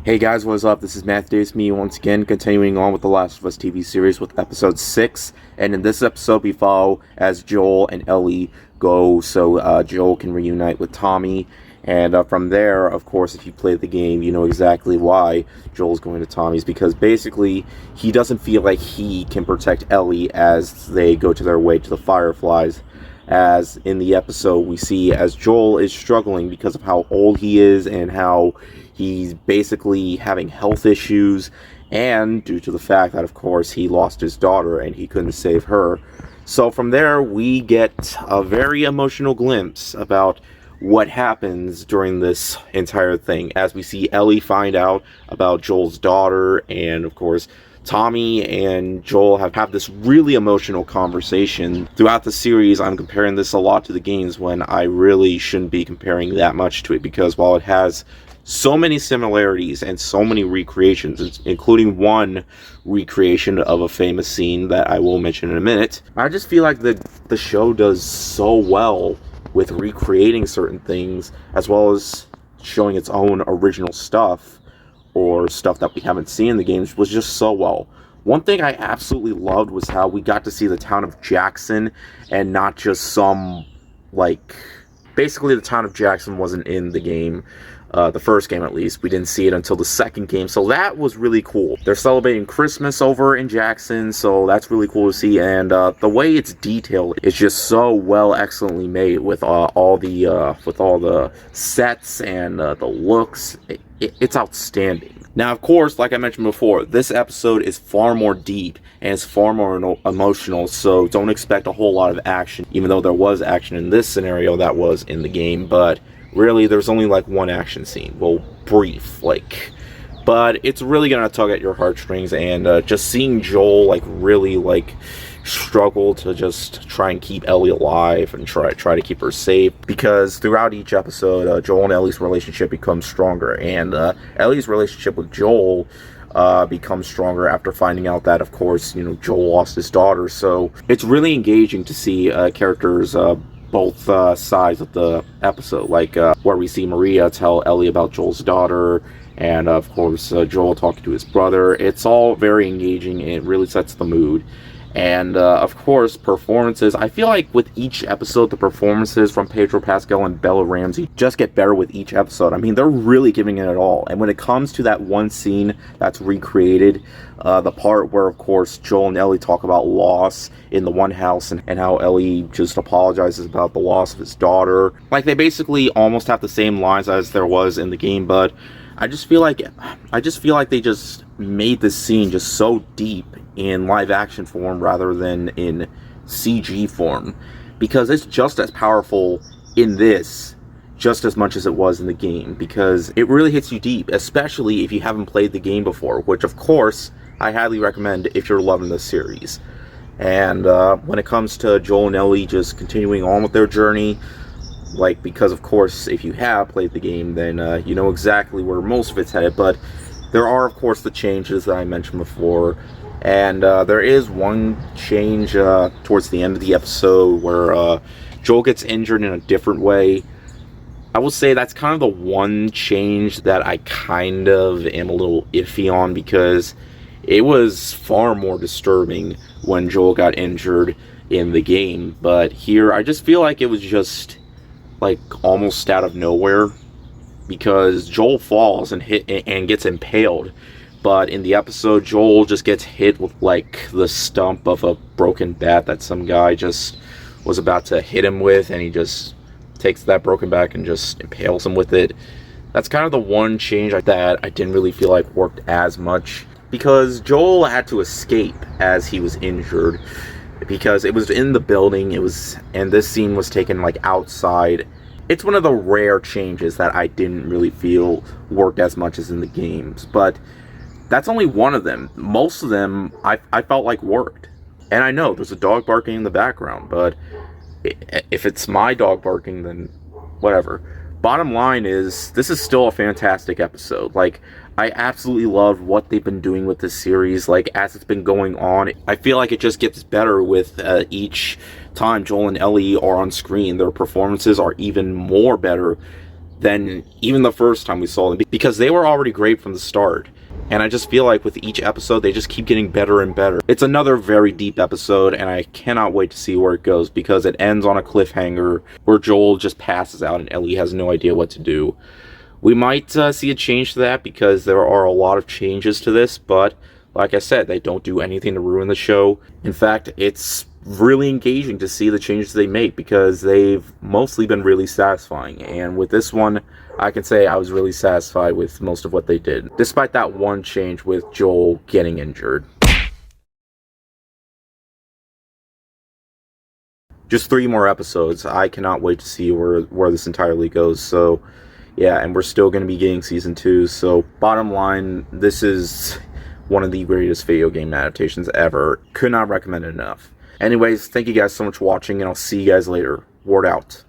Hey guys, what is up? This is Matthew Davis, me once again, continuing on with the Last of Us TV series with episode 6. And in this episode, we follow as Joel and Ellie go so Joel can reunite with Tommy. And from there, of course, if you play the game, you know exactly why Joel's going to Tommy's. Because basically, he doesn't feel like he can protect Ellie as they go to their way to the Fireflies. As in the episode, we see as Joel is struggling because of how old he is and how he's basically having health issues, and due to the fact that, of course, he lost his daughter and he couldn't save her. So from there, we get a very emotional glimpse about what happens during this entire thing, as we see Ellie find out about Joel's daughter, and of course Tommy and Joel have this really emotional conversation. Throughout the series, I'm comparing this a lot to the games when I really shouldn't be comparing that much to it, because while it has so many similarities and so many recreations, including one recreation of a famous scene that I will mention in a minute, I just feel like the show does so well with recreating certain things as well as showing its own original stuff or stuff that we haven't seen in the games was just so well. One thing I absolutely loved was how we got to see the town of Jackson and not just some, basically the town of Jackson wasn't in the game. The first game, at least. We didn't see it until the second game, so that was really cool. They're celebrating Christmas over in Jackson, so that's really cool to see, and the way it's detailed is just so well, excellently made with all the sets and the looks. It's outstanding. Now, of course, like I mentioned before, this episode is far more deep and it's far more emotional, so don't expect a whole lot of action, even though there was action in this scenario that was in the game, but really, there's only one action scene. Well, brief, but it's really gonna tug at your heartstrings, and just seeing Joel really struggle to just try and keep Ellie alive and try to keep her safe, because throughout each episode, Joel and Ellie's relationship becomes stronger, and Ellie's relationship with Joel becomes stronger after finding out that, of course, Joel lost his daughter. So it's really engaging to see characters both sides of the episode, where we see Maria tell Ellie about Joel's daughter, and of course Joel talking to his brother. It's all very engaging and it really sets the mood. And of course, performances. I feel like with each episode, the performances from Pedro Pascal and Bella Ramsey just get better with each episode. I mean, they're really giving it all. And when it comes to that one scene that's recreated, the part where, of course, Joel and Ellie talk about loss in the one house, and how Ellie just apologizes about the loss of his daughter. They basically almost have the same lines as there was in the game, but I just feel like they just made this scene just so deep in live action form rather than in CG form, because it's just as powerful in this just as much as it was in the game, because it really hits you deep, especially if you haven't played the game before, which of course I highly recommend if you're loving this series. And when it comes to Joel and Ellie just continuing on with their journey, because of course if you have played the game, then you know exactly where most of it's headed, but there are of course the changes that I mentioned before. And there is one change towards the end of the episode where Joel gets injured in a different way. I will say that's kind of the one change that I kind of am a little iffy on, because it was far more disturbing when Joel got injured in the game. But here, I just feel like it was just almost out of nowhere, because Joel falls and gets impaled. But in the episode, Joel just gets hit with the stump of a broken bat that some guy just was about to hit him with, and he just takes that broken bat and just impales him with it. That's kind of the one change that I didn't really feel like worked as much, because Joel had to escape as he was injured, because it was in the building, and this scene was taken outside. It's one of the rare changes that I didn't really feel worked as much as in the games, but that's only one of them. Most of them I felt like worked. And I know there's a dog barking in the background, but if it's my dog barking, then whatever. Bottom line is, this is still a fantastic episode. I absolutely love what they've been doing with this series. As it's been going on, I feel like it just gets better with each time Joel and Ellie are on screen. Their performances are even more better than even the first time we saw them, because they were already great from the start. And I just feel like with each episode, they just keep getting better and better. It's another very deep episode, and I cannot wait to see where it goes, because it ends on a cliffhanger where Joel just passes out and Ellie has no idea what to do. We might see a change to that, because there are a lot of changes to this, but like I said, they don't do anything to ruin the show. In fact, it's really engaging to see the changes they make, because they've mostly been really satisfying. And with this one, I can say I was really satisfied with most of what they did, despite that one change with Joel getting injured. Just 3 more episodes. I cannot wait to see where this entirely goes. So yeah, and we're still going to be getting season 2. So bottom line, this is one of the greatest video game adaptations ever. Could not recommend it enough. Anyways, thank you guys so much for watching, and I'll see you guys later. Ward out.